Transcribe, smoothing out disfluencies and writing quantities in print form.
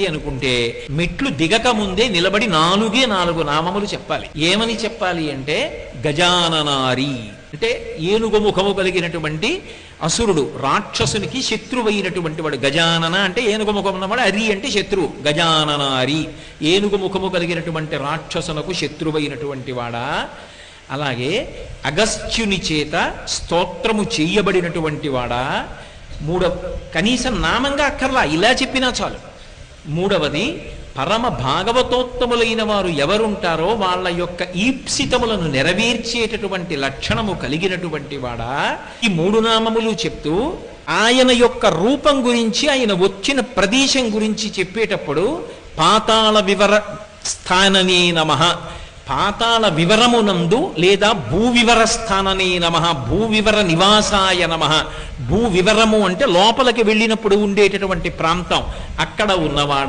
అనుకుంటే మెట్లు దిగక ముందే నిలబడి 4 నామములు చెప్పాలి. ఏమని చెప్పాలి అంటే గజాననారి అంటే ఏనుగు ముఖము కలిగినటువంటి అసురుడు, రాక్షసునికి శత్రువైనటువంటి వాడు. గజానన అంటే ఏనుగు ముఖం ఉన్నవాడు, అరి అంటే శత్రువు. గజాననారి ఏనుగు ముఖము కలిగినటువంటి రాక్షసునకు శత్రువైనటువంటి వాడా. అలాగే అగస్త్యుని చేత స్తోత్రము చేయబడినటువంటి వాడా. కనీసం నామంగా అక్కర్లా, ఇలా చెప్పినా చాలు. మూడవది, పరమ భాగవతోత్తములైన వారు ఎవరుంటారో వాళ్ళ యొక్క ఈప్సితములను నెరవేర్చేటటువంటి లక్షణము కలిగినటువంటి వాడా. ఈ 3 నామములు చెప్తూ ఆయన యొక్క రూపం గురించి, ఆయన వచ్చిన ప్రదేశం గురించి చెప్పేటప్పుడు పాతాళ వివర స్థాననే నమః, పాతాళ వివరమునందు లేదా భూవివర స్థాననే నమః, భూవివర నివాసాయ నమః. భూవివరము అంటే లోపలికి వెళ్ళినప్పుడు ఉండేటటువంటి ప్రాంతం, అక్కడ ఉన్నవాడ.